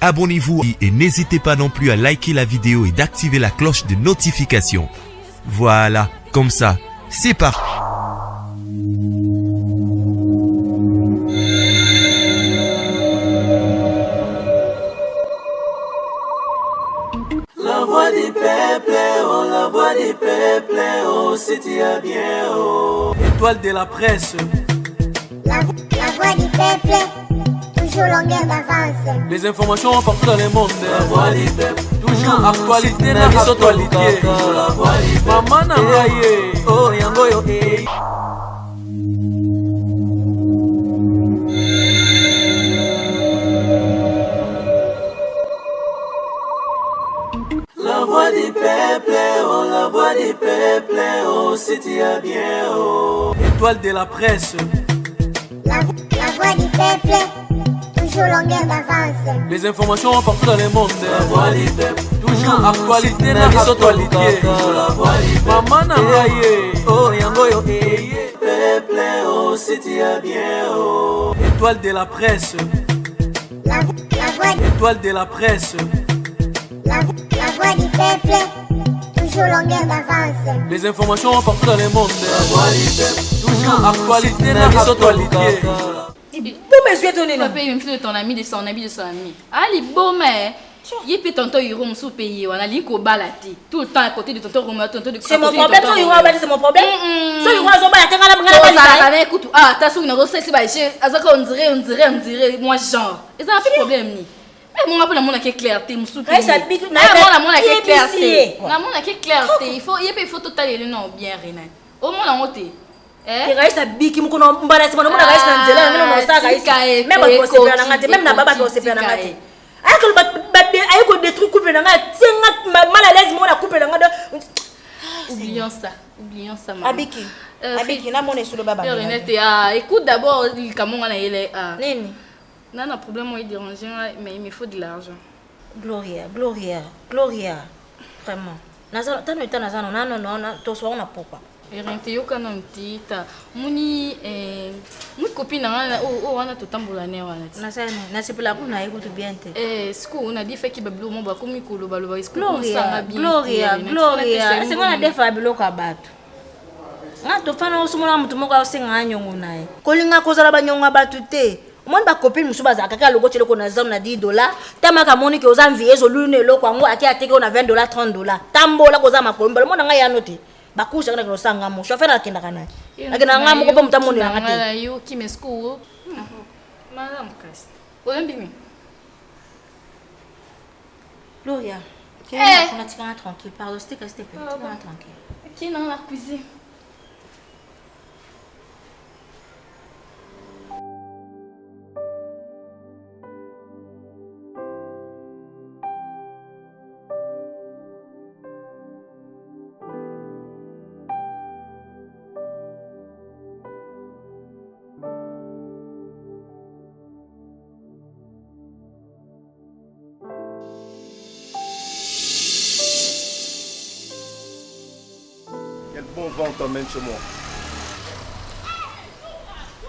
abonnez-vous et n'hésitez pas non plus à liker la vidéo et d'activer la cloche de notification. Voilà, comme ça, c'est parti. La voix du peuple, oh, la voix du peuple, oh, c'est bien, oh. Étoile de la presse. La voix du peuple, toujours longueur d'avance. Les informations partout dans le monde. La voix du peuple, toujours actualité na actualité. La voix du peuple, maman na ngaye, oh yango yo eh. La voix du peuple, oh, la voix du peuple, oh, c'est bien, oh. Étoile de la presse. La voix du peuple, toujours longueur d'avance. Les informations partout dans le monde. La voix du peuple, toujours actualité na actualité. La voix du peuple, maman na ngaye, oh yango yo eh. Peuple, oh, c'est bien, oh. Étoile de la presse. Étoile de la presse. La voix du peuple, toujours longueur d'avance. Les informations partout dans le monde. La voix du peuple, toujours actualité na actualité. Pour me souhaiter ton nom. Papa, il me fait de ton ami, de son ami, de son ami. Ah, les beaux, mais. Il peut tonton Yurom sous pays, on a l'île Kobalati. Tout le temps à côté de tonton Romain, tonton de. C'est mon problème, ça Yurom, c'est mon problème. Ça Yurom, ça va la terre. Écoute, ah, t'as souvenir de ça, c'est pas cher. On dirait, moi, genre. Et ça a un problème, ni. Mais mon appel à mon clarté, mon soutien. Ça pique, mais mon clarté. La mon clarté. Il faut totaler le nom bien, Renan. Au moins, la montée. Iraisa biki mukono mbalasi mwana mwana raisa nzela ngeno no saka isi même on se pena ngate même na baba ko se pena ngate ayiko ayiko des trucs couper ngate tinga mal à l'aise mona couper ngate oublions ça maman abiki na mona sur le baba Renette écoute d'abord il kamonga na yele nini nana problème moi déranger mais il me faut de l'argent Gloria vraiment naza tano tana non to so na pourquoi Renette yoka na mtita muni mu copine na wana totambola ne wana na c'est pour la pour na écoute bien te sku on a dit fait ki bablo mo ba komi kolo baloba sku Gloria c'est ngona defa biloko abatu nga to fana osumona mutu moko asenga nyongo naye kolinga kozala banyonga batu te omoni ba copine musu baza kaka logo cheleko na zam na $10 tamaka moni ke ozamvi ezo lune loko ngo ati ateke na $20 $30 tambola kozama kolomba mona nga yano te bakusha kana ko sanga mo chauffeur akenda kana akenda nga mo ko pamta moni nga te ngala yo ki mesku madame kasi olembimi Gloria on a tika tranquille pardon c'était tranquille qui dans la cuisine. Quel bon vent t'emmène chez moi.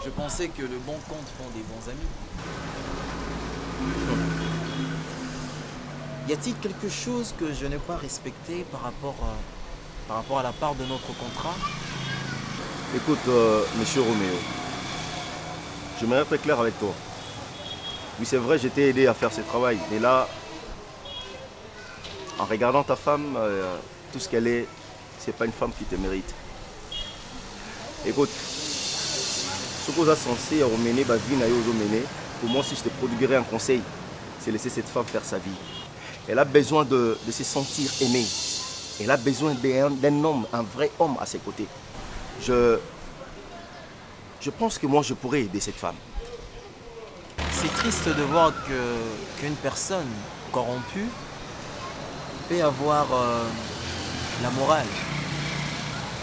Je pensais que le bon compte font des bons amis. Y a-t-il quelque chose que je n'ai pas respecté par rapport à la part de notre contrat? Écoute, monsieur Roméo, j'aimerais être très clair avec toi. Oui, c'est vrai, je t'ai aidé à faire ce travail. Mais là, en regardant ta femme, tout ce qu'elle est, c'est pas une femme qui te mérite. Écoute, ce qu'on a censé mener, pour moi, si je te prodiguerais un conseil, c'est laisser cette femme faire sa vie. Elle a besoin de se sentir aimée. Elle a besoin d'un homme, un vrai homme à ses côtés. Je pense que moi, je pourrais aider cette femme. C'est triste de voir qu'une personne corrompue peut avoir la morale.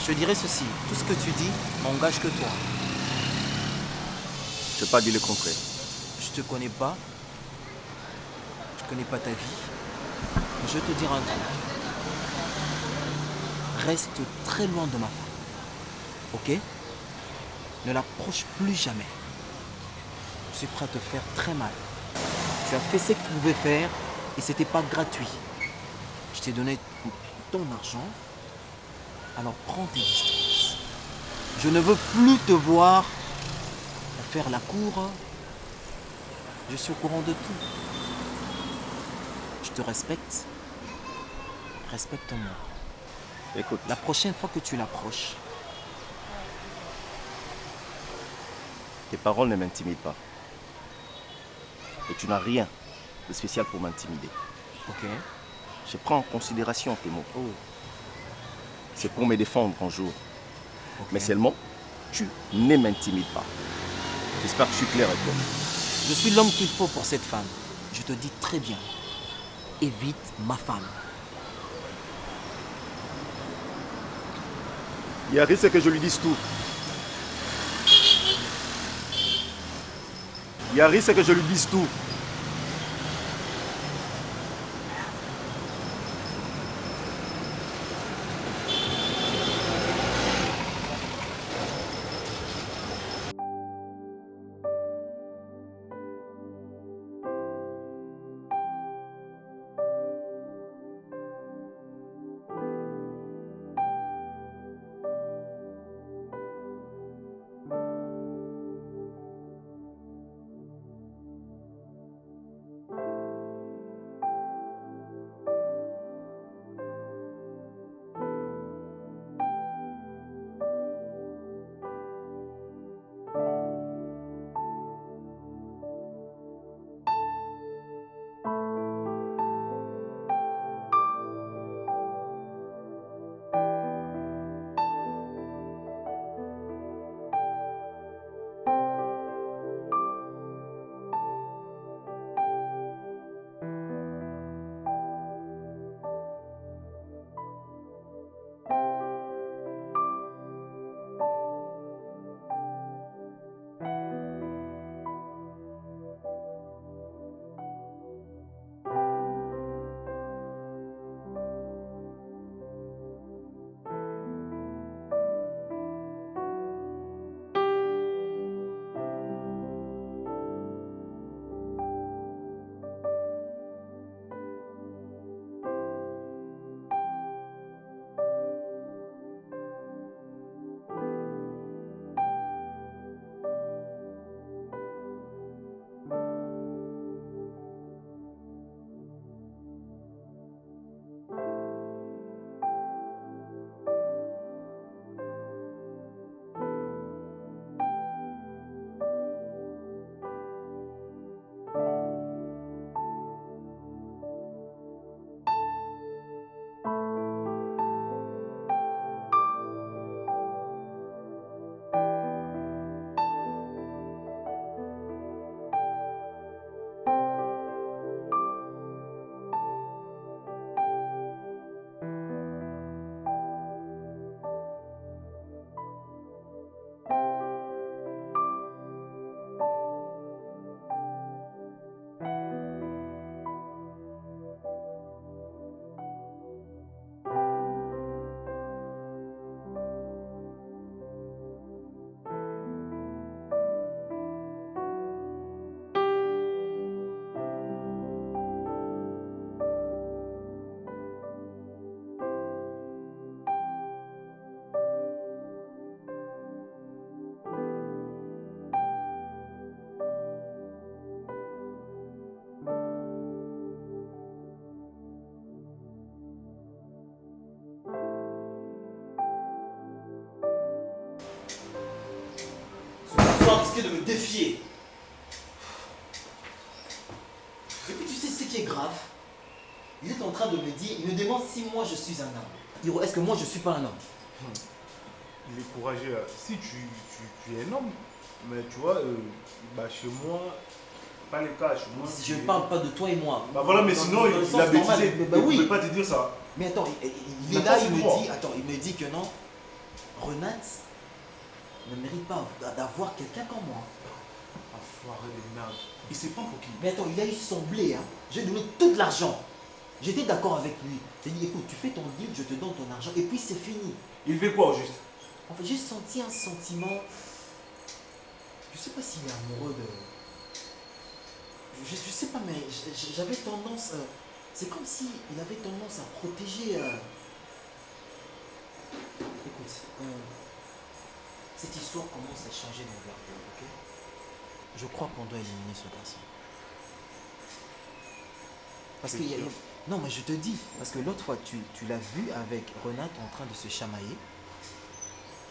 Je dirais ceci, tout ce que tu dis n'engage que toi. Je n'ai pas dit le contraire. Je te connais pas. Je connais pas ta vie. Je vais te dire un truc. Reste très loin de ma femme. Ok? Ne l'approche plus jamais. Je suis prêt à te faire très mal. Tu as fait ce que tu pouvais faire et c'était pas gratuit. Je t'ai donné ton argent, alors prends tes distances. Je ne veux plus te voir faire la cour. Je suis au courant de tout. Je te respecte. Respecte-moi. Écoute, La prochaine fois que tu l'approches, tes paroles ne m'intimident pas. Et tu n'as rien de spécial pour m'intimider. ok? Je prends en considération tes mots. Oh, C'est pour me défendre un jour. ok. Mais seulement, tu ne m'intimides pas. J'espère que je suis clair avec toi. Je suis l'homme qu'il faut pour cette femme. Je te dis très bien. Évite ma femme. Il y a risque que je lui dise tout. Il y a risque que je lui dise tout. De me défier. Et puis tu sais ce qui est grave? Il est en train de me dire, il me demande si moi je suis un homme. Hiro, est-ce que moi je suis pas un homme? Il est courageux. Si tu es un homme, mais tu vois, chez moi, pas le cas. Chez moi, Je ne parle pas de toi et moi. Bah voilà, mais sinon, il a bêtisé. Bah oui. Il ne peut pas te dire ça. Mais attends, il est Mais là, pas il sur me moi. dit, attends, il me dit que non, Renat ne mérite pas d'avoir quelqu'un comme moi. Enfoiré de merde. Il se prend pour qui? Mais attends, il a eu son blé, hein. J'ai donné tout l'argent. J'étais d'accord avec lui. J'ai dit, écoute, tu fais ton deal, je te donne ton argent, et puis c'est fini. Il veut quoi au juste? En fait, j'ai senti un sentiment. Je sais pas s'il est amoureux Je sais pas, mais j'avais tendance... c'est comme si il avait tendance à protéger... Écoute, cette histoire commence à changer d'envergure, ok? Je crois qu'on doit éliminer ce garçon. Parce que... Non, mais je te dis, parce que l'autre fois, tu l'as vu avec Renate en train de se chamailler.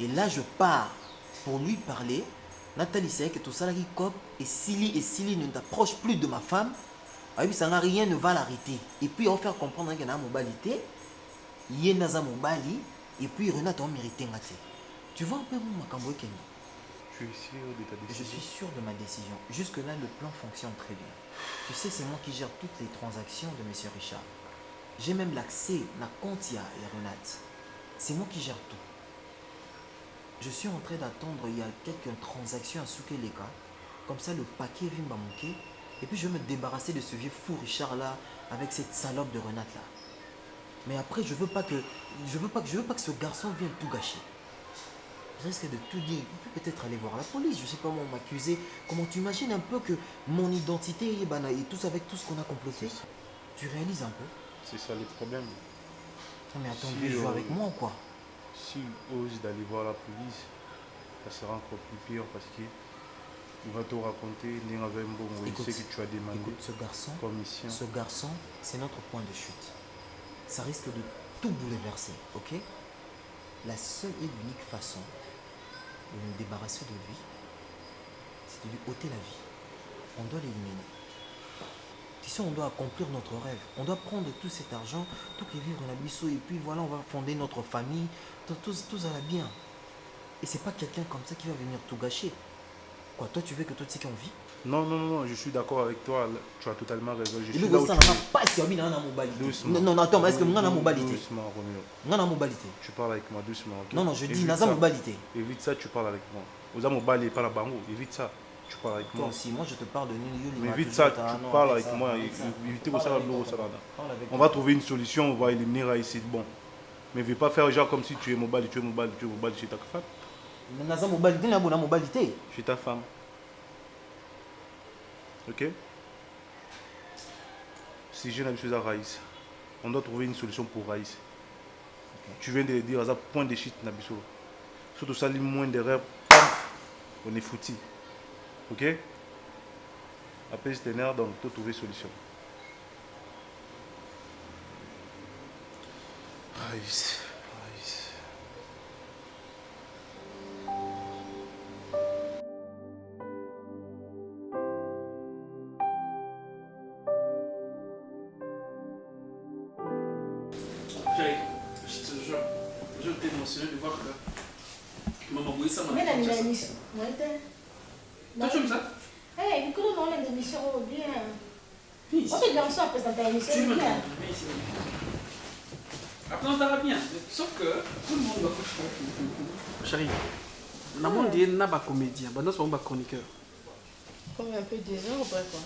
Et là, je pars pour lui parler. Nathalie, c'est que tout ça, là, cop, et Silly ne t'approche plus de ma femme. Ah oui, ça n'a rien ne va l'arrêter. Et puis, on va faire comprendre qu'il y a une mobilité. Il y a une mobilité. Et puis, Renate a mérité. Tu vois un peu mon Makambo Kenny? Tu es sûr de ta décision? Je suis sûr de ma décision. Jusque-là, le plan fonctionne très bien. Tu sais, c'est moi qui gère toutes les transactions de M. Richard. J'ai même l'accès à Contia et Renate. C'est moi qui gère tout. Je suis en train d'attendre, il y a quelques transactions à souquer les cas. Comme ça, le paquet vient me manquer. Et puis, je vais me débarrasser de ce vieux fou Richard là, avec cette salope de Renate là. Mais après, je veux pas que ce garçon vienne tout gâcher. Je risque de tout dire. Il peut peut-être aller voir la police. Je sais pas, moi, m'accuser. Comment tu imagines un peu que mon identité et tout avec tout ce qu'on a comploté? Tu réalises un peu? C'est ça le problème. Non, mais attends, tu veux jouer avec moi ou quoi? S'il ose d'aller voir la police, ça sera encore plus pire parce qu'il va te raconter Écoute, ce que tu as demandé. Écoute, ce garçon, c'est notre point de chute. Ça risque de tout bouleverser, ok? La seule et l'unique façon de nous débarrasser de lui, c'est de lui ôter la vie. On doit l'éliminer. Tu sais, on doit accomplir notre rêve. On doit prendre tout cet argent, tout qui vivre dans la Bissau, et puis voilà, on va fonder notre famille. Tout allait bien. Et c'est pas quelqu'un comme ça qui va venir tout gâcher. Quoi, toi, tu veux que tout ce qu'on vit? Non, je suis d'accord avec toi. Tu as totalement raison. Je suis là où tu doucement. Non, attends, est-ce que moi, j'ai mobilité? Doucement, Romeo. Non, mobilité. Tu parles avec moi doucement, ok? Non, je dis, Naza mobilité. Évite ça, tu parles avec moi. Aux mobile, pas la bango. Évite ça, tu parles avec moi. Toi aussi, moi, je te parle de New Mais évite ça, tu parles avec moi. Évitez au salon. On va trouver une solution, on va éliminer Raïs. Bon. Mais ne vais pas faire genre comme si tu es mobile chez ta femme. Naza mobilité, la bonne mobilité. Chez ta femme. Ok? Si j'ai une chose à Raïs, on doit trouver une solution pour Raïs. Okay. Tu viens de le dire à ça, point de chute, Nabiso. Surtout ça, moins d'erreurs, on est foutu. Ok? Après, c'est énerve, donc tu dois trouver une solution. Raïs. Je t'ai émotionné de voir que maman Bouissa m'a Mais la émission. Toi, tu aimes ça? Eh, du coup, non, l'émission bien. On te garde ça après ta émission. Tu me bien. Après, on t'aura bien. Sauf que tout le monde va coucher. Chérie, dans le monde, il y a des comédiens, il y a des chroniqueurs. Comme un peu des heures ou pas quoi?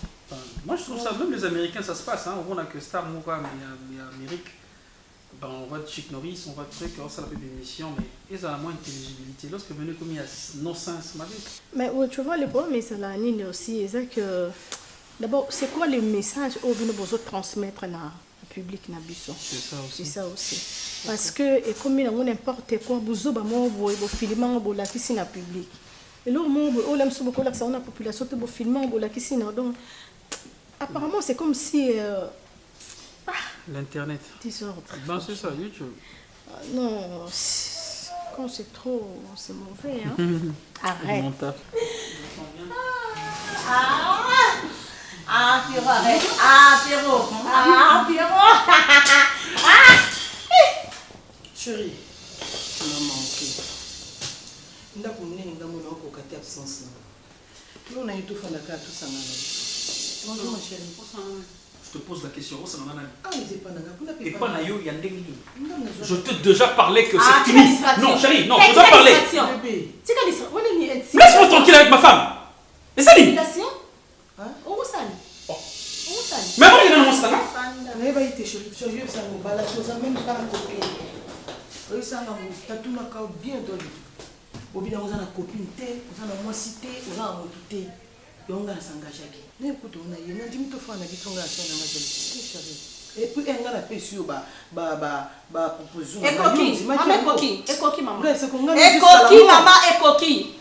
Moi, je trouve ça, même les Américains, ça se passe. Hein. On a que Star Moura, mais il y a Amérique. Ben, on voit Chick Norris, on voit truc, on ça l'appelle d'émission, mais ils ont la moins intelligibilité. Lorsque venu comme il y a non-sens, ma vie. Mais ouais, tu vois, le problème, c'est la ligne aussi. C'est que, d'abord, c'est quoi le message que vous besoin transmettre dans le public? C'est ça aussi. C'est ça aussi. Parce que, et comme il y a n'importe quoi, vous avez filmé, vous avez dans le public. Et là, on aime beaucoup la population, vous filmez, vous avez donc, apparemment, c'est comme si. L'internet. Ben, c'est ça, YouTube. Non, quand c'est trop, c'est mauvais. Hein? Arrête. Pierrot, arrête. Pierrot. Chérie, tu m'as manqué. Nous avons une absence. Nous avons tout fait la carte, tout ça. Bonjour, ma chérie. Je te pose la question, oh, ça n'en a pas. Et pas Nayo, il y a des lignes. Je t'ai déjà parlé que c'est fini. Non, chérie, non, je dois parler. Laisse-moi tranquille avec ma femme. Et ça dit. Mais avant, il y a un monstre là. Mais va y être chérie, ça me balade, ça même pas un copine. Oui, ça m'a tout ma bien donné. Au bout d'un moment, on a une copine, on a une moi cité, on a un motuté. yonga s'engageaki na écoute on a yena ndimi to fana ki songa sa na ngajeli et puis enga na pesi yo ba proposition ekoki mama ekoki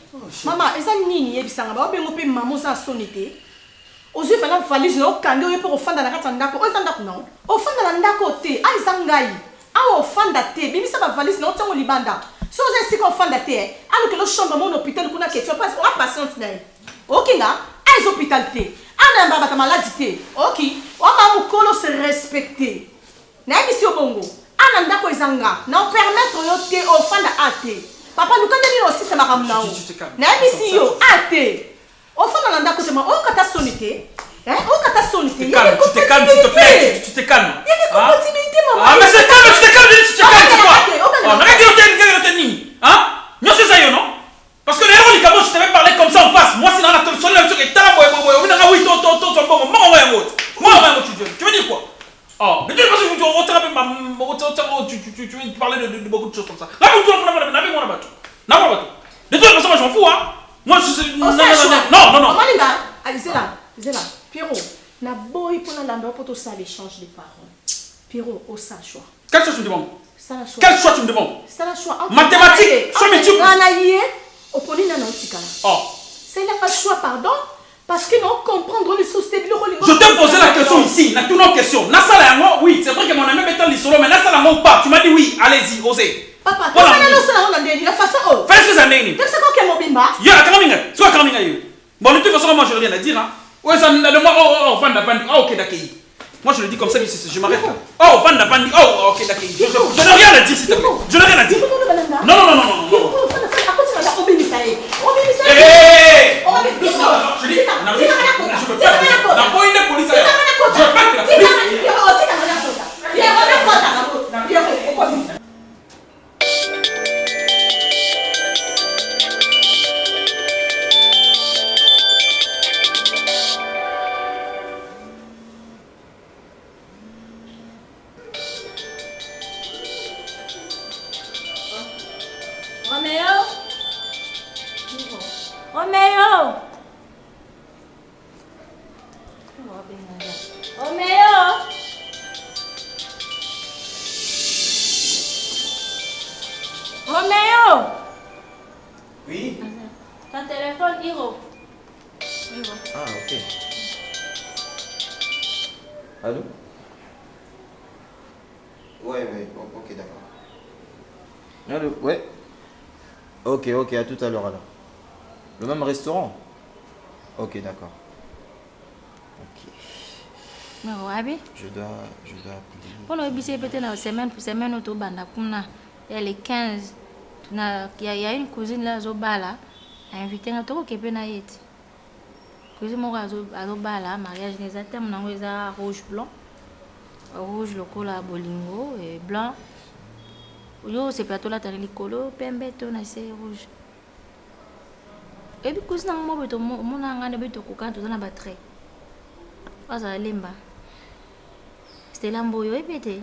mama eza nini yebisanga ba obengo pe mama oza soni te ozwi fana valise na okangi oyo mpe ofanda na kati ya ndako oyo eza ndako na ofanda na ndako te eza ngai awa ofanda te bimisa bavalise na otiango libanda so oza esika ofanda te alokela ochambre mo na hôpital kuna keti oa patiente na ye okinga aiza hôpital te anayamba bata maladi te oki oama mokolo se respecte nayebisi yo bongo ana ndako eza nga na opermettre yo te ofanda a te papa lukanda nini osisa makambo na o nayebisi yo a te ofanda na ndako te ma okata soni te okata soni te tu te calmes s'il te plaît tu te calmes continuité maman ah mais c'est calme tu te calmes quoi on arrête de te nini hein non c'est ça yo non parce que les héros Likamo je t'avais parlé comme ça en face moi c'est dans la solution là sur état boy on a oui ton bon moi tu veux dire quoi oh mais tu veux pas tu veux parler de beaucoup de choses comme ça là tu de toute façon moi je m'en fous hein moi je sais non Malinga Zela Pierrot na boy pour la lamba pour tout ça l'échange de paroles Pierrot au ça choix quel choix tu me demandes quel choix tu me demandes c'est la choix mathématiques choix multiple oh c'est le choix pardon parce que non comprendre les sociétés je t'ai posé la question ici na tout nos questions na sala yango oui c'est vrai que mon ami est en solo mais na sala yango pas tu m'as dit oui allez-y osez papa tu vas nous sala on a la façon oh fais ce année tu sais quoi que mobimba ya karaminga soit karaminga yo bon de toute façon moi je n'ai rien à dire hein ouais ça de moi oh fan ok d'accord moi je le dis comme ça je m'arrête là oh fan oh ok d'accord je n'ai rien à dire s'il te plaît je n'ai rien à dire non je dis je peux pas la police je veux pas que la police Oui. Ton téléphone, Hiro. Ah, ok. Allô? Ouais, ok, d'accord. Allô? Ouais. Ok, à tout à l'heure alors. Le même restaurant? Ok, d'accord. Ok. Mais Abi? Je dois appeler. Pour le bisi peut-être la semaine autour banda kumna. Il y a les 15. Il y a une cousine là, Zobala, a invité un autre qui est pénaït. Cousine moi Zobala, mariage des athèmes, on a rouge blanc, rouge le col à bolingo et blanc. Yo c'est plateau là t'as les colos, pembe ton assez rouge. Et puis cousine moi beto mon angane beto kukan tout na batterie. Asa lemba. C'était lamboyo et pété.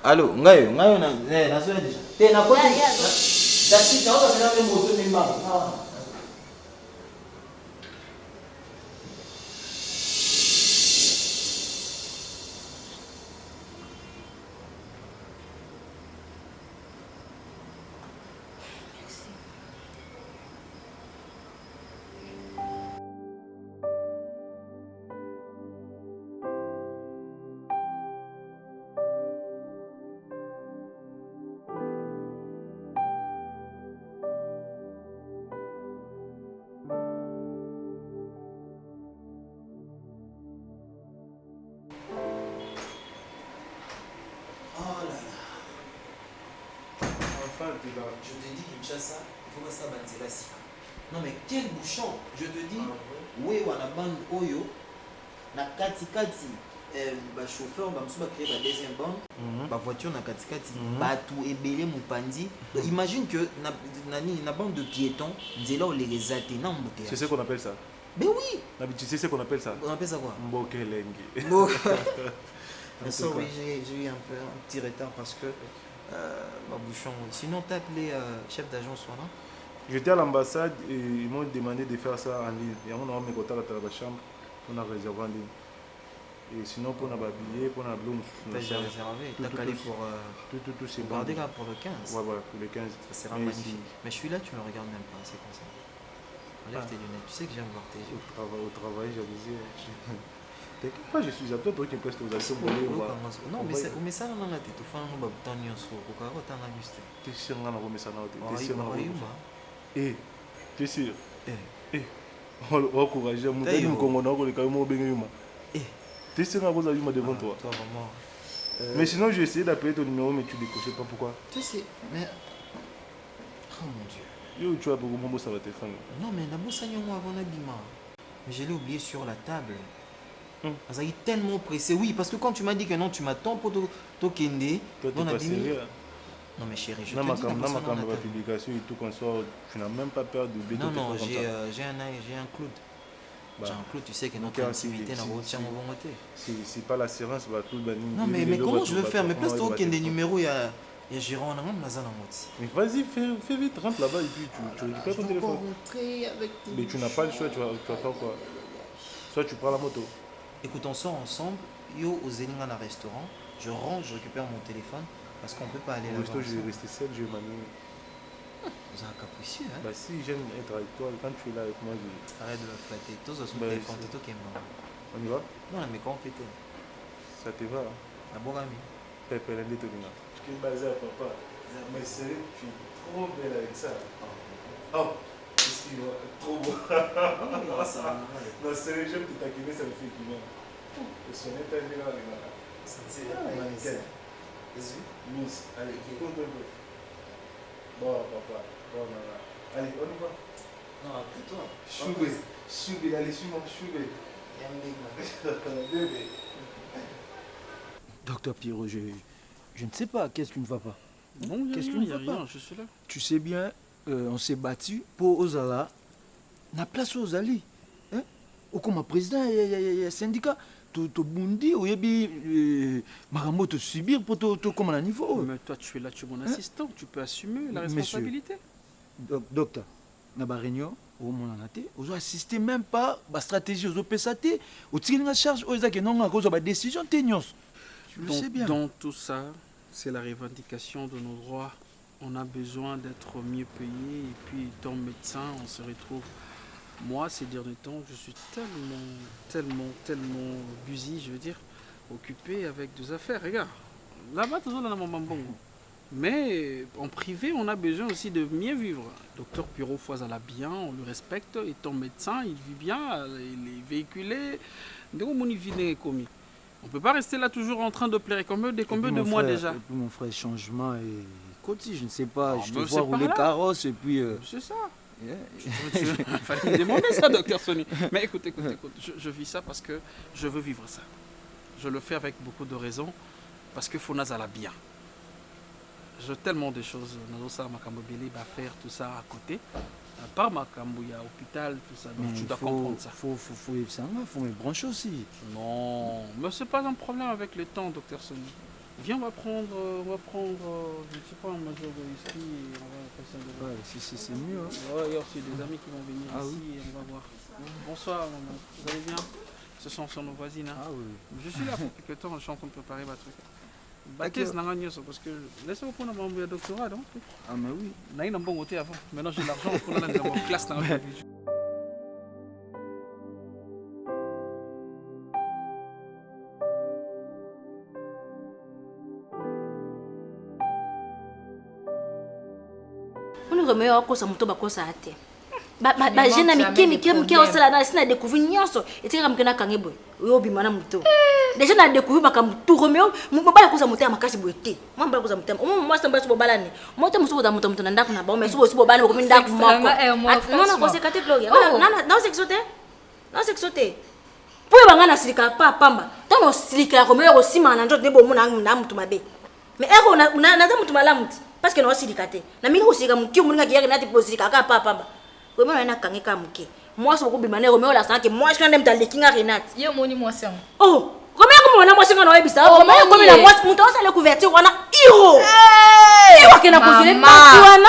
Allô, ngayo na zoya déjà. Te na koti. Dasi ta oza na moto ni mama. Je te dis Kinshasa, il faut pas ça banzela si. Non mais quel bouchon. Je te dis, oui wana bande oyo na kati ba chauffeur ba musu ba créer ba deuxième bande, ba voiture na kati batu ebele mupandi. Imagine que na bande de piétons, nzela o les rezate na mbouteillage. C'est ce qu'on appelle ça. Mais oui. Tu sais ce qu'on appelle ça? On appelle ça quoi? Mbokelengi. Oui, j'ai eu un petit retard parce que Babouchon, sinon t'as appelé chef d'agence, voilà. J'étais à l'ambassade et ils m'ont demandé de faire ça en ligne. Et on a mis côté à la chambre, on a réservé en ligne. Et sinon, pour nos billets, pour nos blouse. T'as déjà réservé, t'as calé pour. Tout c'est bon. Regardez là pour le 15. Ouais, voilà, pour le 15. Ça sera magnifique. Mais je suis là, tu me regardes même pas, c'est comme ça. Enlève tes lunettes, tu sais que j'aime voir tes yeux. Au travail, j'avais. T'inquiète pas, je suis à toi, toi qui me prestes aux actions. Non, mais ça, non, là, t'es tout fan, on va t'en y en sous. Pourquoi t'en as juste? T'es sûr, on a remis ça dans le T'es sûr, on a remis ça. Eh, t'es sûr? Eh, on va encourager mon père, on va encourager mon père. T'es sûr qu'on a eu devant toi? Toi, vraiment. Mais sinon, j'ai essayé d'appeler ton numéro, mais tu décrochais pas. Pourquoi? Tu sais, mais. Oh mon Dieu. Yo, tu as beaucoup de ça va te faire. Non, mais la bosse avant l'habillement. Mais je l'ai oublié sur la table. Ça est tellement pressé. Oui, parce que quand tu m'as dit que non, tu m'attends pour ton Kende. Toi, t'es pas sérieux. Non, mais chérie, je te dis. Dans ma caméra publication et tout, qu'on soit, tu n'as même pas peur d'oublier. Non, j'ai un Claude. Jean-Claude, tu sais que notre intimité n'a pas mon bon côté. C'est pas l'assurance, bah tout le monde. Non, mais comment je veux faire? Mais place toi qu'il y a des numéros, il y a Gérard, on a même Lazare en mode. Mais vas-y, fais vite, rentre là-bas et puis tu récupères ton téléphone. Mais tu n'as pas le choix, tu vas faire quoi? Soit tu prends la moto. Écoute, on sort ensemble, yo au Zélinga dans un restaurant, je rentre, je récupère mon téléphone parce qu'on peut pas aller là-bas. Au resto, je vais rester seul, je vais m'amener. Vous êtes un capricieux, hein? Bah si j'aime être avec toi, quand tu es là avec moi, je... Arrête de me flatter. Tous sur son téléphone, c'est toi qui es mort. On y va? Non, mais comment péter? Ça te va, hein? La bonne amie. Pépé, l'un des tonins. Je suis basé à papa. Mais c'est tu es trop belle avec ça. Oh! Excuse-moi, trop beau. Non, c'est j'aime te taquiner, ça me fait du bien. Le sonnet est bien là, les gars. C'est mannequin. Miss, allez, compte un peu. Bon, papa. Bon, maman. Allez, on y va. Non, après toi. Choubé, allez, suis-moi, choubé. Bébé. Docteur Pierrot, je ne sais pas, qu'est-ce qui ne va pas? Non, qu'est-ce qui ne va pas? Je suis là. Tu sais bien, on s'est battu pour Ozala. Na place Ozali. Hein? Au comme président, il y a syndicat. Tu bundi, ou yebi Maramo te subir pour te comme à niveau. Mais toi, tu es là, tu es mon assistant, tu peux assumer la responsabilité. Docteur, na ba réunion, au mon anaté, on assisté même pas la stratégie aux OPSAT, au tirage en charge, aux que non, à cause de la décision, t'ignos. Tu le sais bien. Dans tout ça, c'est la revendication de nos droits. On a besoin d'être mieux payé et puis ton médecin, on se retrouve. Moi, ces derniers temps, je suis tellement busy, je veux dire, occupé avec des affaires. Regarde, là-bas, tout le monde a mon bon. Mais en privé, on a besoin aussi de mieux vivre. Docteur Pierrot Foisala bien, on le respecte, et ton médecin, il vit bien, il est véhiculé. On ne peut pas rester là toujours en train de pleurer. Combien de mois déjà? Et puis mon frère, changement et côté, je ne sais pas, je te vois rouler carrosse et puis... C'est ça. Il fallait me demander ça, docteur Sony. Mais écoute, je vis ça parce que je veux vivre ça. Je le fais avec beaucoup de raisons, parce que Fonaz a la bien. J'ai tellement de choses, Nazosa Makambobili va faire tout ça à côté. À part Makambouya, hôpital, tout ça. Donc tu dois comprendre ça. Faut me brancher aussi. Non, mais c'est pas un problème avec le temps, docteur Sony. Viens, on va prendre, je ne sais pas, un major de whisky et on va passer un peu. Ouais, si c'est mieux. Hein. Ouais, il y a aussi des amis qui vont venir ici et on va voir. Bonsoir, maman. Vous allez bien? Ce sont nos voisines. Hein. Ah oui. Je suis là pour quelque temps, je suis en train de préparer ma truc. Qu'est-ce parce que laissez-moi prendre mon doctorat, donc. Ah, mais oui. N'a eu un bon côté avant. Maintenant, j'ai l'argent pour aller dans ma classe dans la vie. Romeo akosa moto bakosa ate ba jena mike osala na sina découvrir nyonso etika mkena kangebo oyo bimana moto déjà na découvrir makambo tout Romeo mobala kosa moto ya makasi boete mamba kosa moto moi samba so bobala ni moto muso boda moto na ndako na ba mais so bobala ko ndako moko non ko sekate Gloria non c'est sauté pour bangana silika pa pamba tant no silika Romeo ko sima na njote bo mona na mutu mabe mais ero na za mutu malamu parce que non silikate na mingi usika mukio muninga kiyake nati posika ka papa Romeo na kangeka muke moi so ko bimane Romeo la sanke moi je quand même dans le kinga Renate yo moni moi c'est oh Combien comme on a moi c'est qu'on a ebisa. Combien comme la moi montant ça la couverture on a iro. Iro que na kozile basi wana.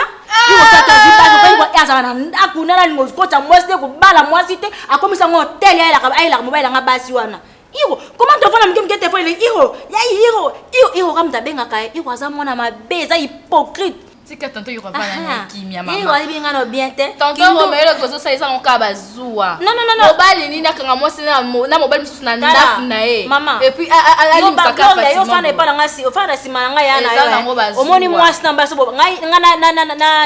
Iro ça ta vie pas ko ya za na akuna na ngozi ko ta moi c'est ko bala moi cité a comme ça hotel ya la mobile nga basi wana. Iro comment tu fais na mke téléphone iro ya iro comme ta benga kai iro aza mona mabeza hypocrite. Tika tonto yoko bana na kimia mama. Iro ali binga no bien te. Tonto romelo kozo sa isa nka bazua. Non. Mobile ni na kanga mo sina na mobile mususu na ndaku na e. Maman. Et puis ali msaka facilement. Yo fana pa nga si, o fana si manga ya na yo. Omoni mwasi na mbaso bo ngai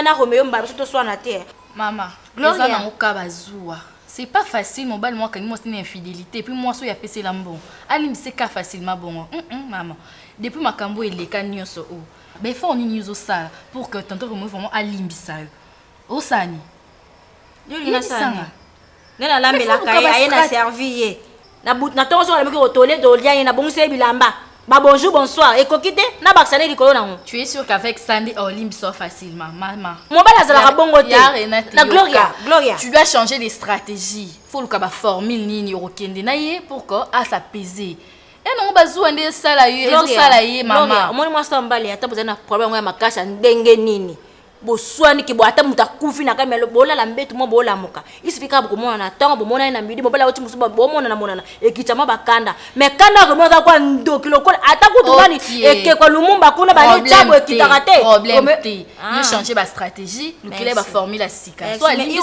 na Romeo mbaso to swana te. Mama, Gloria na nka bazua. C'est pas facile mobile moi quand moi c'est une infidélité puis moi so ya pese lambo. Ali mseka facilement bon. Maman. Depuis makambo eleka nyonso o. Ben faut on use ça pour que tantôt vraiment vraiment alimbisa. Osani. Yo lina sana. Nena lambe la kaya ayena servir. Na bout na tonso la meko tolé do lia na bongse bilamba. Ba bonjour bonsoir et kokite na baksane likolo na ngo. Tu es sûr qu'avec Sandy olimbisa facilement maman. Mon bala za la bongo te. La Gloria. Tu dois changer de stratégie. Faut le kaba formule nini rokende na ye pour que à s'apaiser. Et non bazou ande sala yo ezo sala ye mama. Omoni moi ça mbali ata bozana problème ya makasa ndenge nini. Boswani ki bo ata mutakufi na kamelo bola la mbetu mo bola moka. Isifika bokomona na tongo bomona na mbidi bobala oti musuba bomona na monana ekichama bakanda. Mais kanda ko moza kwa ndoki lokola ata kutumani eke kwa lumumba kuna ba ni chabo ekitakate. Problème te. Yo changer ba stratégie, lukile ba formule la sika. Soit limité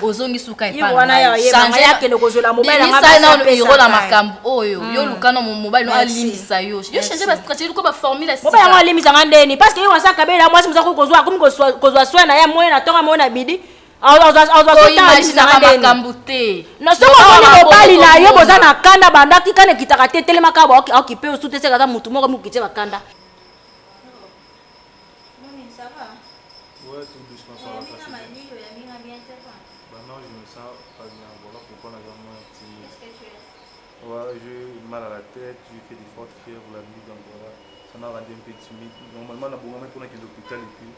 ozongi suka epana. Wana ya changer yake lokozola mobile nga ba na iro na makambo oyo. Yo lukana mo mobile no alimbisa yo. Yo changer ba stratégie luko ba formule la sika. Mobile nga alimbisa ngandeni parce que yo wasa kabela mwasi muzako kozwa kozwa swana ya moyo na tonga moyo na bidi imagine makambo te no so ko mobali na yo boza na kanda banda kikane kitaka te telema ka ba okipe osute se kata mutu moko mukite bakanda. Ouais, tout doucement ça va passer. Maintenant je me sens pas bien, voilà pourquoi on a vraiment un petit... Ouais, j'ai mal à la tête, j'ai fait des fortes fièvres la nuit, donc voilà, ça m'a rendu un peu timide. Normalement on a besoin de prendre l'hôpital et puis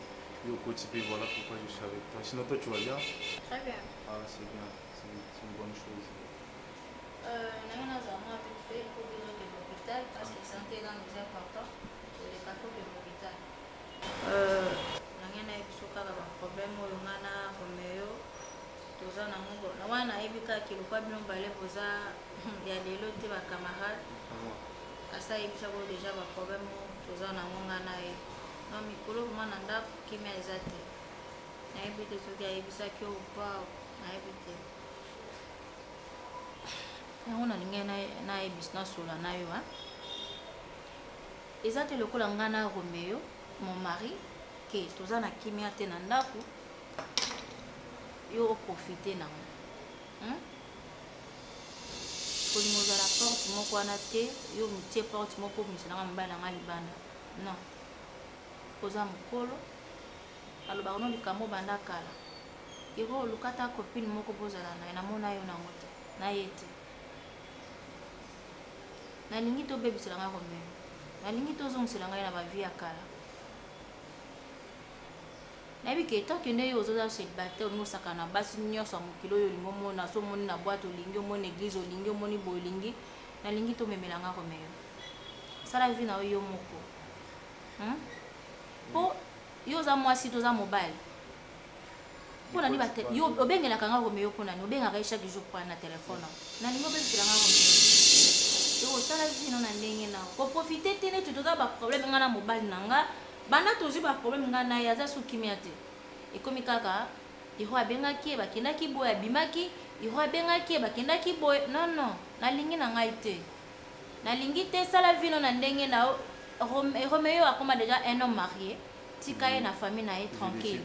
au quotidien, voilà pourquoi je suis avec toi. Sinon toi tu vas bien? Très bien. Ah c'est bien, c'est une bonne chose. Nous avons fait pour l'hôpital parce que la santé est plus important que les cartons de l'hôpital. Nous avons problème au Lungana, Romeo, tous en amour. Nous avons évité que le pas bien balai pour ça. Il y a des lots de camarades. À ça il y a déjà des problèmes tous en amour. Non, mais pour le moment, on a qui m'a exaté. On a évité ce qui a évité qui au pas. On a évité. On a l'ingé na business sur la naïo. Exaté le coup l'angana Romeo, mon mari, qui tous en a qui m'a été nandaku. Yo profiter na. Pour nous à la porte, mon quoi na té, yo m'tie porte mon pour m'y na mbala ngalibana. Non. Koza mukolo aloba ono likamo banda kala iko lukata copine moko bozala na namona yo na ngote na yete na lingi to bebisela nga Romeo na lingi to zongisela nga na ba vie ya kala na bike to kende yo zoza célibataire no sakana basi nyoso mukilo yo lingo mona so moni na boîte olingi moni église olingi moni bolingi na lingi to memela nga Romeo sala vie na yo moko po yo za mwasi to za mobile pona ni bate yo obengela kanga Romeo pona ni obenga chaque jour pour na téléphone na ni obengela kanga Romeo yo sala vino na ndenge na ko profiter tene tu toza ba problème ngana mobile nanga bana tozi ba problème ngana ya za sukimia te e komi kaka iro abenga ki ba kenda ki boya bimaki iro abenga ki ba kenda ki boy non na lingi na ngai te na lingi te sala vino na ndenge na Romeo a comme déjà un homme marié, tikaye na famille na tranquille.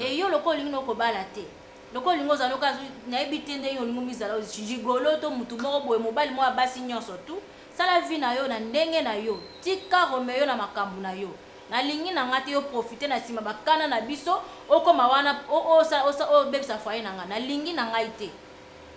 Et yo loko lingi no ko balate. Loko lingo za loka na ebitende yo lingo mizala jigolo to mutu moko boye mobile mo abasi nyonso tout. Sala vie na yo na ndenge na yo. Tika Romeo na makambu na yo. Na lingi na ngati yo profiter na sima bakana na biso okoma wana o bebisa foyer na nga na lingi na ngai te.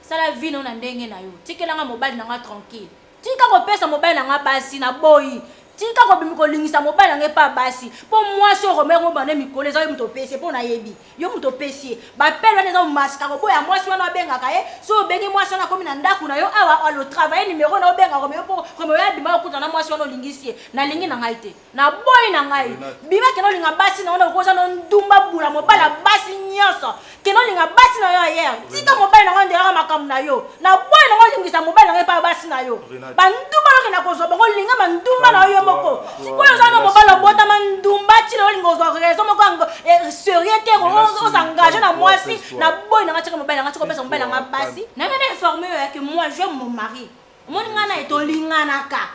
Sala vie no na ndenge na yo. Tikelanga mobile na nga tranquille. Tika ko pesa mobile na nga basi na boyi. tika kobimi kolingisa mobali nange pa basi po mwasi Roméo ngobane mikolo eza yo muto pesi po na yebi yo muto pesi ba pele wana eza masika ko boya mwasi wana bengaka ye so bengi mwasi wana komi na ndaku na yo awa alo travailler numéro na benga Roméo po Roméo ya bima okuta na mwasi wana olingisi na lingi na ngai te na boy na ngai bima keno linga basi na wana koza no ndumba bula mobala basi nyoso keno linga basi na yo hier tika mobali na ngai ndera makamu na yo na boy na ngai lingisa mobali na ngai pa basi na yo ba ndumba na kena kozo bango linga ba ndumba na yo moko sikoyo za no mobala bota mandumba chile olingo zo raison moko sérieux te on s'engage na mwasi na boy na ngachaka mobali na ngachaka pesa mobali na basi na ngana informer que moi je mon mari mon ngana eto lingana ka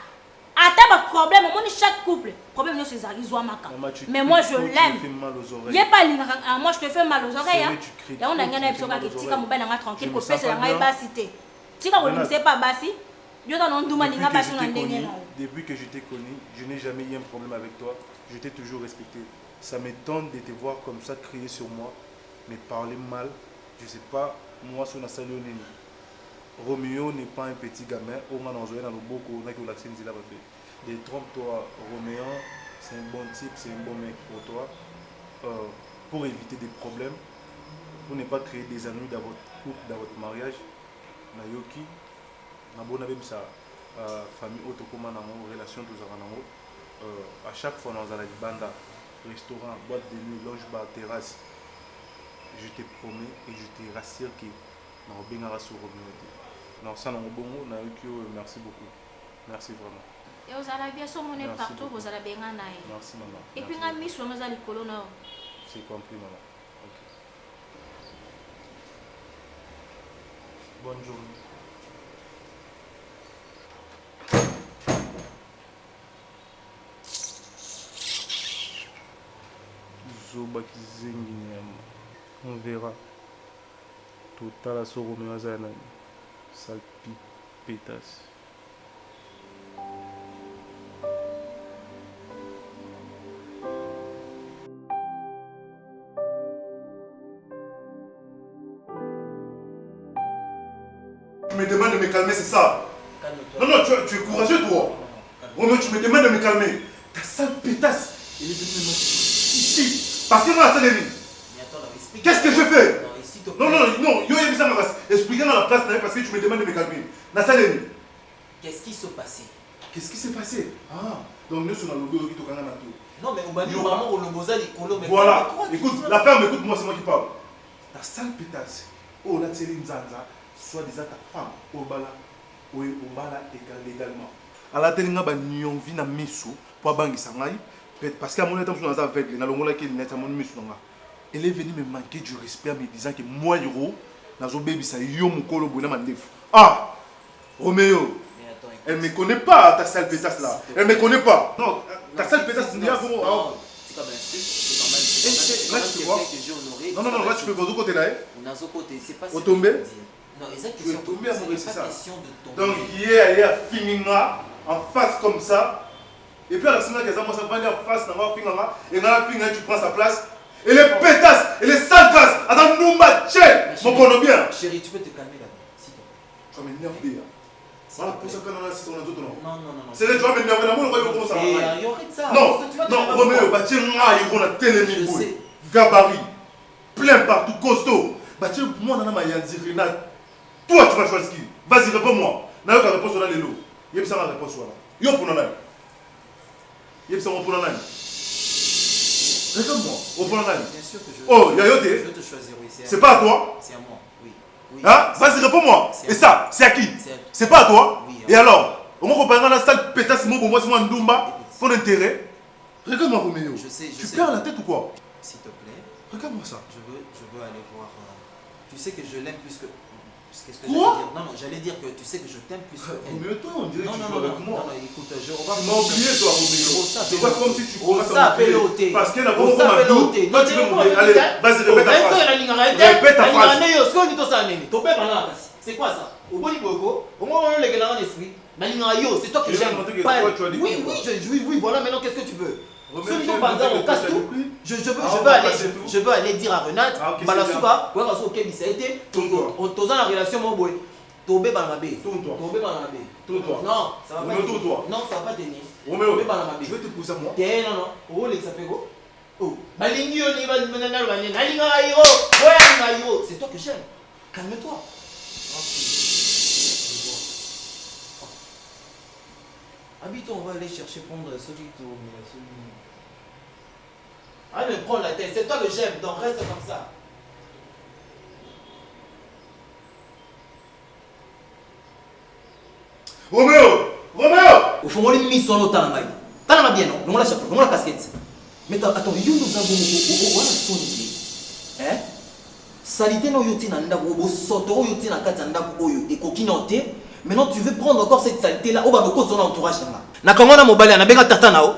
ata ba problème mon chaque couple problème no c'est zalizwa maka mais moi je l'aime il pas lingana moi je te fais mal aux oreilles ya on a ngana episoka ki tika mobali na tranquille ko pesa na ngai basi te tika ko lingise pas basi. Depuis que je t'ai connu, je n'ai jamais eu un problème avec toi. Je t'ai toujours respecté. Ça m'étonne de te voir comme ça crier sur moi, mais parler mal. Je ne sais pas, moi, sur la salle, Roméo n'est pas un petit gamin. On m'a envoyé dans le beau qu'on a que l'accent dit là-bas. Détrompe-toi, Roméo, c'est un bon type, c'est un bon mec pour toi. Pour éviter des problèmes, pour ne pas créer des ennuis dans votre couple, dans votre mariage, Nayoki. Na bona même ça famille auto comment na relation tous à chaque fois dans la banda restaurant boîte de nuit loge bar terrasse je te promets et je te rassure que na obengara sur Roméo non ça na bongo na yo merci beaucoup merci vraiment et vous allez bien sur mon partout vous allez bien naï merci maman et puis nga miss on a likolo na c'est compris maman OK bonne journée. On verra. Total à ce Roméo Azanani. Sale pétasse. Tu me demandes de me calmer, c'est ça? Non, non, tu es courageux, toi. Roméo, tu me demandes de me calmer. Ta sale pétasse, il est venu me mettre ici. Parce que moi, c'est les lignes. Qu'est-ce que je fais? Non, non, non, yo, expliquez dans la place parce que tu me demandes de me calmer. Qu'est-ce qui s'est passé? Qu'est-ce qui s'est passé? Ah, donc nous sommes dans le logo qui te canne. Non, mais on va dire maman au logo ça, voilà, écoute, la ferme, écoute-moi, c'est moi qui parle. Ta sale pétasse, oh, la télé Nzanza, soit déjà ta femme, au bala également. À la télé, on a une vie na miso pour bangi sangai. Parce qu'à mon état, je suis avec les nalongola qui est mon miso. Elle est venue me manquer du respect en me disant que moi, Yoro, nazo baby ça yo mukolo bona mandef. Ah, Roméo. Elle me connaît pas ta sale pétasse là. Elle me connaît pas. Non, ta sale pétasse c'est bien comment. C'est comme un c'est là tu vois. Non non non, là tu peux voir de côté là. On a ce côté, c'est pas au tomber. Non, exactement. Tu es tombé amoureux, c'est ça. Donc hier elle est à Finina en face comme ça. Et puis à la semaine qu'elle a moi ça va en face dans Finina et dans la Finina tu prends sa place. Et les pétasses, et les sales grâces, attends, nous matcher, mon bon bien. Chérie, tu peux te calmer là, s'il te plaît. Ça m'énerve bien. Voilà pour ça qu'on a si on a d'autres non. Non, non, non. C'est les gens m'énervent, là, moi, on commence à il y aurait de ça. Non, non, Roméo, bah tiens, moi, a télé gabarit, plein partout, costaud. Bah tiens, moi, on a ma yanzi, Renat. Toi, tu vas choisir qui? Vas-y, réponds-moi. N'a pas réponse sur les lots. Il y a ça la réponse sur là. Yo pour nous. Il y a ça pour nous. Regarde-moi, au point là. Bien sûr que je. Oh, Yayote. Je te choisis, oui. C'est pas à toi? C'est à moi, oui. Oui. Hein? Vas-y, réponds-moi. Et ça, c'est à qui? C'est pas à toi? Oui. Et alors? Au moins, on parle dans la salle pétasse, moi, pour moi, c'est moi, Ndumba, pour l'intérêt. Regarde-moi, Roméo. Je sais, tu perds la tête ou quoi? S'il te plaît. Regarde-moi ça. Je veux aller voir. Tu sais que je l'aime plus que. Qu'est-ce que quoi? Non, non, j'allais dire que tu sais que je t'aime plus que. Roméo, toi, on dirait que tu joues avec moi. Non, non, écoute, je remarque. Tu m'as oublié, toi, Roméo. C'est pas comme si tu commences à m'oublier. Parce qu'elle a pas beaucoup ma doute. Toi, tu veux m'oublier. Allez, vas-y, répète ta phrase. Répète ta phrase. C'est quoi ça? Au bon niveau, au moins on est dans l'esprit. C'est toi que j'aime. Oui, oui, oui, voilà, maintenant qu'est-ce que tu veux? Je veux aller dire à Renate, Balasuka, ça a été, on a la relation mon boy. Tobé Banamabé. Tourne-toi. Tobé Banamabé. Tourne-toi. Non, ça va pas. Tourne-toi. Non, ça va pas tenir. Roméo, Tobé Banamabé. je vais te pousser à moi. Non, non. Oh, les sapego. Oh, Balingi, on y va, c'est toi que j'aime. Calme-toi. Habite, on va aller chercher prendre celui qui Allez, me prends la tête, c'est toi que j'aime, donc reste comme ça. Roméo! Au fond, on est mis sur l'autre maille. T'as la bien, non? Non, la chapeau, non, la casquette. Mais attends, you nous avons hein? Salité no yoti na ndaku, bo sotoro yoti na kati ndaku oyo et kokinote. Maintenant tu veux prendre encore cette saleté là, oba boko son entourage là. Na kangona mobali na benga tata nao.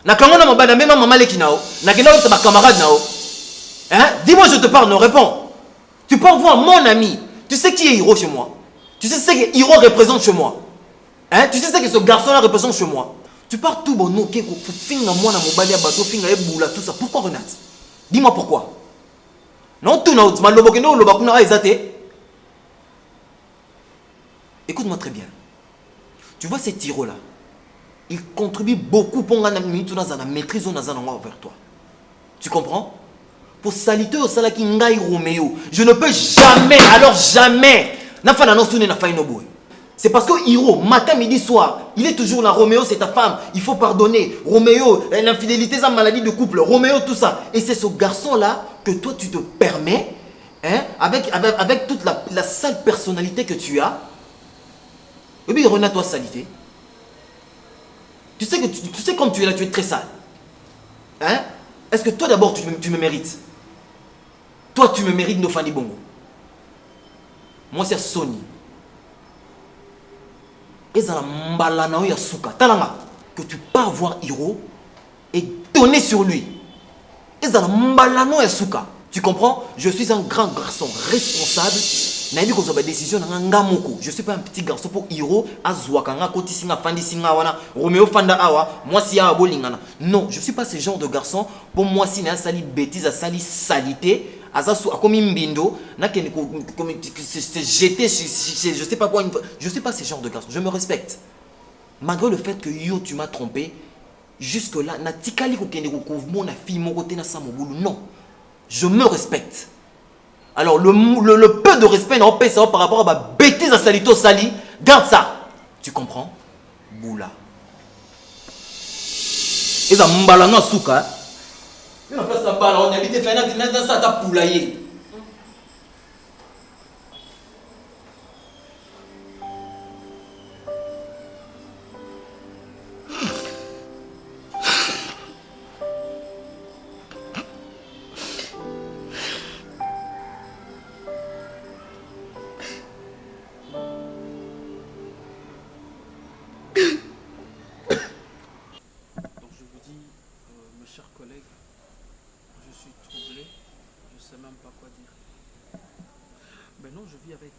Na kangona mobali na même maman leki nao. Na kenda sa ba camarade nao. Hein? Dis-moi je te parle, non, réponds. Tu peux voir mon ami. Tu sais qui est Hiro chez moi? Tu sais ce que Hiro représente chez moi? Hein? Tu sais ce que ce garçon là représente chez moi? Tu parles tout bon, ok, finga moi na mobali ya bateau, finga eboula tout ça. Pourquoi Renate? Dis-moi pourquoi. Non, tout n'a pas de écoute-moi très bien. Tu vois ces tirs-là, ils contribuent beaucoup pour la maîtrise envers toi. Tu comprends? Pour saliter au salaki ngai Roméo, je ne peux jamais, alors jamais, c'est parce que Hiro, matin, midi, soir, il est toujours là. Roméo, c'est ta femme, il faut pardonner. Roméo, l'infidélité, c'est une maladie de couple. Roméo, tout ça. Et c'est ce garçon-là que toi, tu te permets, hein, avec toute la sale personnalité que tu as. Et puis, Renat, toi, salité. Tu sais comme tu es là, tu es très sale. Hein? Est-ce que toi, d'abord, tu me mérites? Toi, tu me mérites nos Fanny Bongo. Moi, c'est Sony. Que tu pars voir Hiro et donner sur lui. Tu comprends? Je suis un grand garçon responsable. Je ne suis pas un petit garçon pour Hiro. Non, je ne suis pas ce genre de garçon. Pour moi, si je sali bêtise, à sali salité, comme Mbindo, c'est jeté, je sais pas quoi. Je sais pas ce genre de garçon. Je me respecte. Malgré le fait que yo tu m'as trompé, jusque là, non, je me respecte. Alors le peu de respect non pas par rapport à ma bêtise à salito sali, garde ça. Tu comprends? Boula. Et ça m'balana souka. Il n'a pas sa balle, on habite faire dans ça ta poulailler.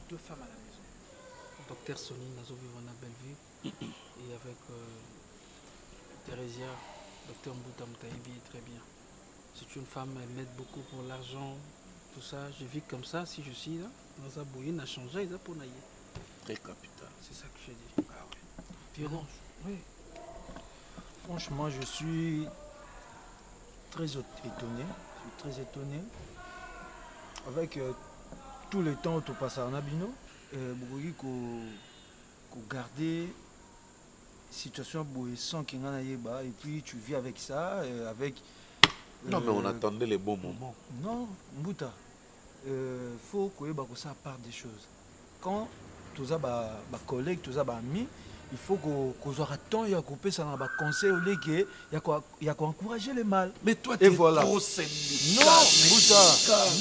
Deux femmes à la maison. Docteur Sony, nous vivons à Bellevue et avec Thérésia, docteur Mbouta Moutaïbi est très bien. C'est une femme, elle m'aide beaucoup pour l'argent, tout ça. Je vis comme ça, si je suis là, dans un bouillon, on a changé, il a pour naïe. Très capital. C'est ça que je dis. Ah oui. Oui. Franchement, je suis très étonné. Je suis très étonné. Avec tout le temps tu passes à Nabino, pour garder situation sans qu'il y ait et puis tu vis avec ça, avec. Non mais on attendait les bons moments. Non, Mbouta, faut que ça part des choses. Quand tous les collègues, tous les amis, il faut qu'on soit temps et couper ça dans le conseil au lieu que il y a encourager les mal. Mais toi tu es voilà. trop syndical. Non, Mbouta,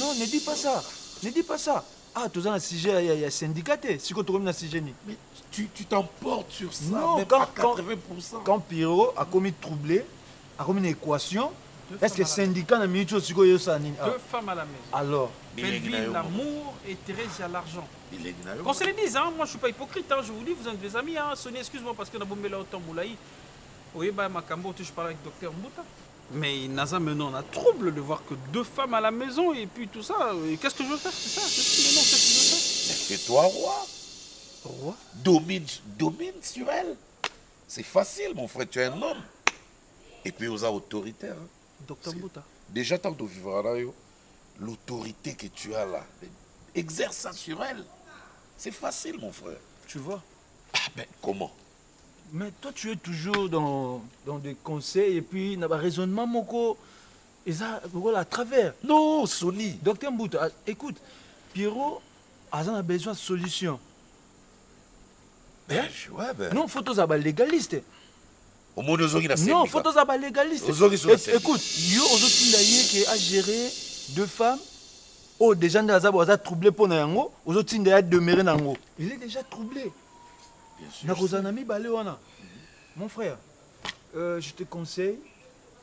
non, ne dis pas ça. Ne dis pas ça. Ah, tout ça, le sujet, il y a syndicaté. Si tu trouves un sujet. Mais tu t'emportes sur ça, non, même quand, à 80%. Quand Pierrot a commis troublé, a commis une équation, est-ce que le syndicat n'a mis une chose sur ça? Deux femmes à la maison. Alors Belleville, l'amour et Thérèse, l'argent. Qu'on se le dise, hein, moi je ne suis pas hypocrite, hein, je vous dis, vous êtes des amis. Hein. Sony, excuse-moi parce qu'on a bombé là autant Moulaï. Oui, bah, Makambo, je parle avec docteur Mbouta. Mais Naza, maintenant, on a trouble de voir que deux femmes à la maison et puis tout ça. Qu'est-ce que je veux faire? C'est ça? Qu'est-ce que je veux faire? Fais-toi roi. Roi domine sur elle. C'est facile, mon frère, tu es un homme. Et puis, aux autoritaires. Hein. Docteur Mbouta. Déjà, tant que tu vivras là, l'autorité que tu as là, exerce ça sur elle. C'est facile, mon frère. Tu vois? Ah ben, comment? Mais toi, tu es toujours dans des conseils et puis dans un raisonnement, moko. Et ça, à travers. Non, Sony. Docteur Mbouta, écoute, Pierrot a besoin de solution. Ben, ouais, ben. Non, faut tous avoir légaliste. Au moins, nous avons non, faut tous avoir légaliste. Écoute, yo, aujourd'hui, qui a géré 2 femmes. Oh, déjà, nous avons troublé pour nous. Aujourd'hui, il a demeuré dans nous. Il est déjà troublé. Bien sûr. Mon frère, je te conseille,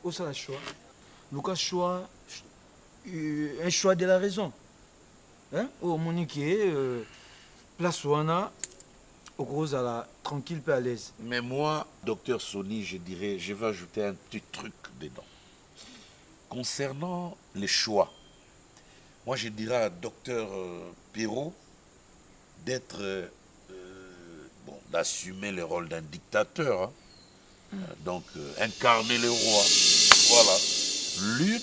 au ça choix. Lucas choix, un choix de la raison. Hein? Au Monique, place Wana, au gros à la tranquille et à l'aise. Mais moi, docteur Sony, je dirais, je vais ajouter un petit truc dedans. Concernant les choix, moi je dirais à docteur Pirot d'être, d'assumer le rôle d'un dictateur. Hein. Donc, incarner le roi. Voilà. L'une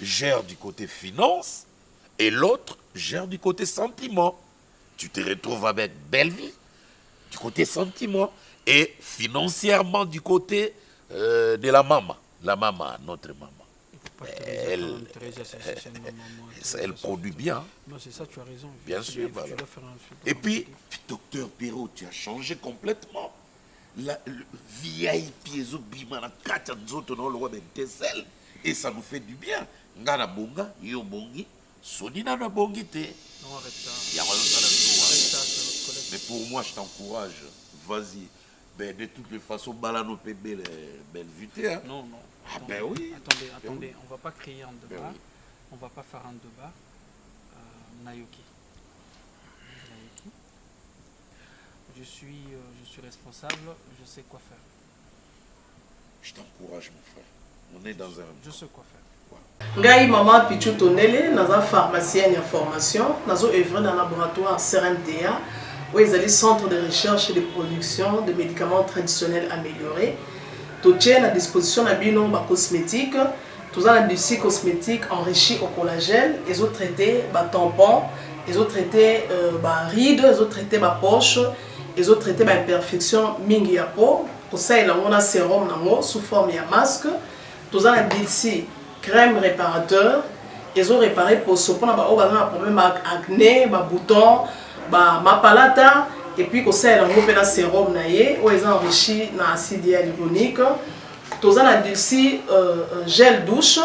gère du côté finance et l'autre gère du côté sentiment. Tu te retrouves avec belle vie du côté sentiment et financièrement du côté de la maman. La maman, notre maman. Elle produit bien. Non, c'est ça, tu as raison. Bien sûr, voilà. Et puis, docteur Pirot, tu as changé complètement. Le VIP, et ça nous fait du bien. Ngana bonga, yo bongi, sonina na bongi te. Non, arrête ça. Mais pour moi, je t'encourage. Vas-y. Ben, de toutes les façons, balano peut belle vue. Hein. Non. Ah ben oui. Attendez, on va pas créer un débat. Ben oui. On va pas faire un débat. Nayoki. Je suis responsable, je sais quoi faire. Je t'encourage, mon frère. On est dans un... Je sais quoi faire. Ngai maman Pichu Tonele, naza pharmacienne en formation, nazo œuvre dans le laboratoire CRMDA, où ils allaient centre de recherche et de production de médicaments traditionnels améliorés. Tout tient à disposition de bino cosmétiques, tout ça industrie cosmétique enrichie au collagène, ils ont traité tampons, ils ont traité rides, ils ont traité poche, ils ont traité imperfection mingi ya peau. Pour ça il a un sérum sous forme de masque, tout ça industrie crème réparateur, ils ont réparé pour ce qu'on a problème avec acné, boutons, mapalata, et puis qu'on sait un sérum naïe, où ils ont enrichi dans l'acide hyaluronique. Tous un adouci gel douche,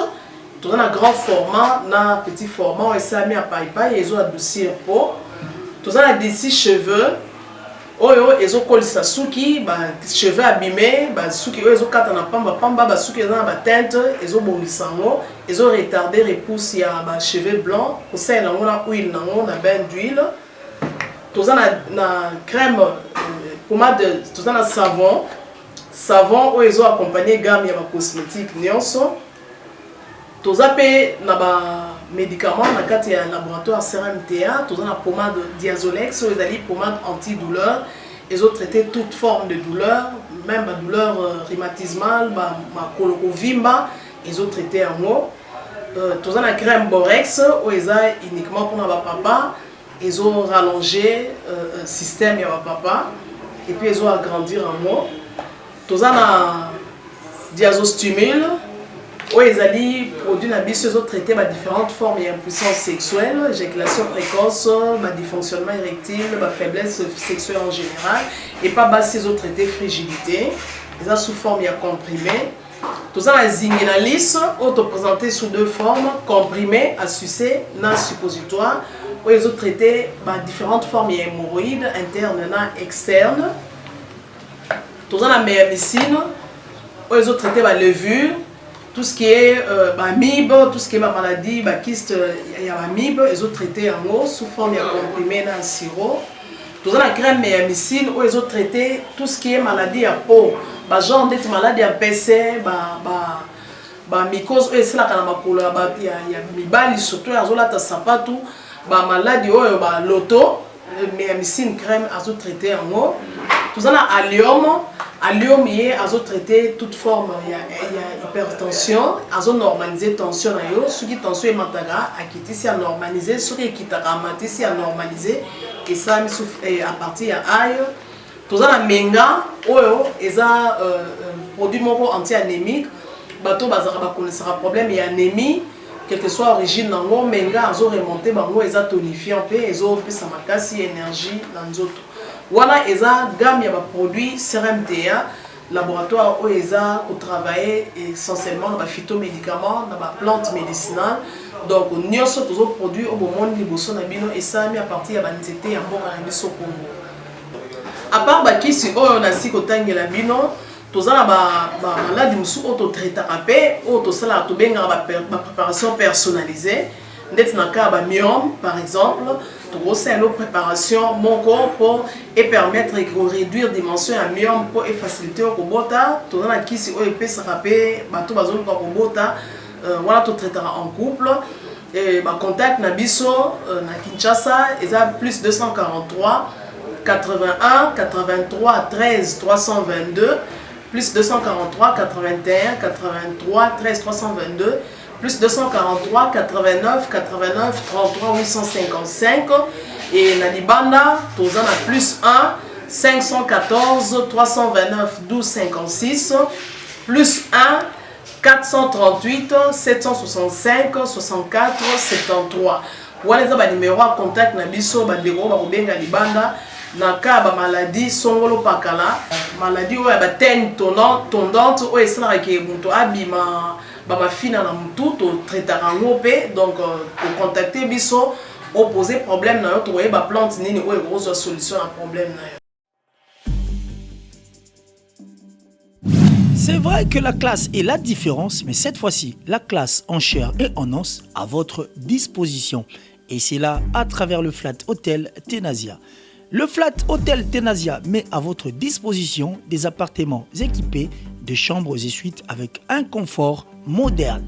tous un grand format, un petit format, et ça mis à paille, ils ont adouci un pot. Tous un adouci cheveux. Ils ont collé sa souki, cheveux abîmés, souki, ils ont quatre pamba, souki, ils ont la teinte, ils ont bon sango, ils ont retardé repousse ya cheveux blancs, pour ça ils ont la huile, na bain d'huile. Tout ça na crème, pommade, tout ça na savon, où ils ont accompagné gamme ya cosmétique nyonso. Tout ça na médicaments dans le laboratoire CRMTA, tout la pommade Diazolex, ils ont pommade antidouleur, ils ont traité toute forme de douleur, même la douleur rhumatismale, ma colorovimba, ils ont traité en eau. Tout la crème Borex, où ils ont uniquement pour notre papa, ils ont rallongé le système de papa, et puis ils ont agrandi en eau. Tout la Diazostimule, où ils ont produit traité différentes formes d'impuissance sexuelle, éjaculation précoce, dysfonctionnement érectile, faiblesse sexuelle en général, et pas ils ont traité frigidité, ils ont sous forme comprimée. Tout ça, la zinginalis, présenté sous 2 formes, comprimé à sucer, non suppositoire, où ils ont traité différentes formes d'hémorroïdes internes et externes. Tout ça, la méamycine, où ils ont traité la levure. Tout ce qui est MIB, tout ce qui est maladie, kyste, il y a MIB, ils ont traité en eau sous forme de comprimé dans le sirop. Tout ça, la crème méamycine, où ils ont traité tout ce qui est maladie à peau. Genre d'être maladie à PC, mycose, c'est là qu'il y a mibali, surtout, il y a maladie, loto, méamycine crème azo traité en haut. Tout ça à Lyon, il azo traité toute forme, il y a hypertension, azo normaliser tension na yo, ce qui tension est mataga, à quitter si à normaliser, ce qui est quitte si à normaliser, et ça à partir à aïe. Tout ça la menga, oyo, ils a produit anti-anémique, bateau bazara ba connaissera problème et anémie. Quelle que soit l'origine, menga azo remonté bango eza tonifiant pe ezo pesa makasi énergie na nzoto. Voilà eza gamme ya ba produit CRMDA laboratoire où eza ko travailler essentiellement dans ba phytomédicaments, dans ba plantes médicinales. Donc nyonso tozo produit au moment liboso na bino esami à partir ya ba nzete ya mboka na biso Congo. À part ba kisi oyo na siko tangela bino tozala ba maladi musu auto traitera pe auto sala to benga ba préparation personnalisée ndeti na ka ba myome par exemple to gosa une préparation mon corps pour et permettre de réduire dimension ya myome pour et faciliter ko bota to na kisi o epesa pe bato bazolo ko bota voilà to traitera en couple et ba contact na biso na Kinshasa eza plus 243 81 83 13 322 plus 243 81 83 13 322 plus 243 89 89 33 855 et na libanda tozana plus 1 514 329 12 56 plus 1 438 765 64 73 voilà les ba numéro à contact na biso ba ndeko ba kobenga libanda na ka ba maladie songolo pakala maladie oyo ba tene tondante oyo esalaka ke moto abima ba mafina na mutu to traitaka ngo pe donc ko contacter biso opposer problème na yo to ba plante nini oyo kozwa solution na problème na yo. C'est vrai que la classe est la différence, mais cette fois-ci, la classe en chair et en os à votre disposition. Et c'est là à travers le Flat Hotel Tenasia. Le Flat Hotel Tenasia met à votre disposition des appartements équipés de chambres et suites avec un confort moderne.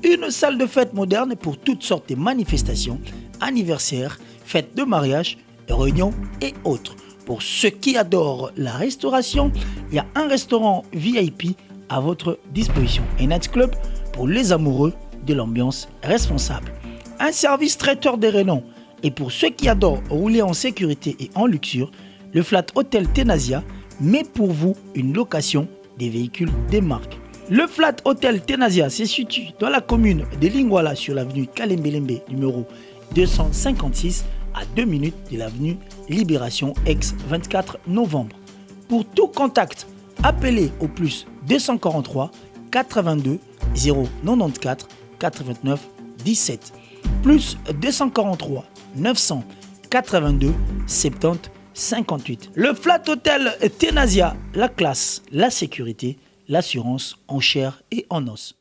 Une salle de fête moderne pour toutes sortes de manifestations, anniversaires, fêtes de mariage, réunions et autres. Pour ceux qui adorent la restauration, il y a un restaurant VIP à votre disposition. Un nightclub pour les amoureux de l'ambiance responsable. Un service traiteur de renom. Et pour ceux qui adorent rouler en sécurité et en luxure, le Flat Hotel Tenasia met pour vous une location des véhicules des marques. Le Flat Hotel Tenasia se situe dans la commune de Lingwala sur l'avenue Kalembelembe numéro 256 à 2 minutes de l'avenue Libération ex-24 novembre. Pour tout contact, appelez au plus 243 82 094 89 17 plus 243 982 70 58. Le Flat Hotel Tenasia, la classe, la sécurité, l'assurance en chair et en os.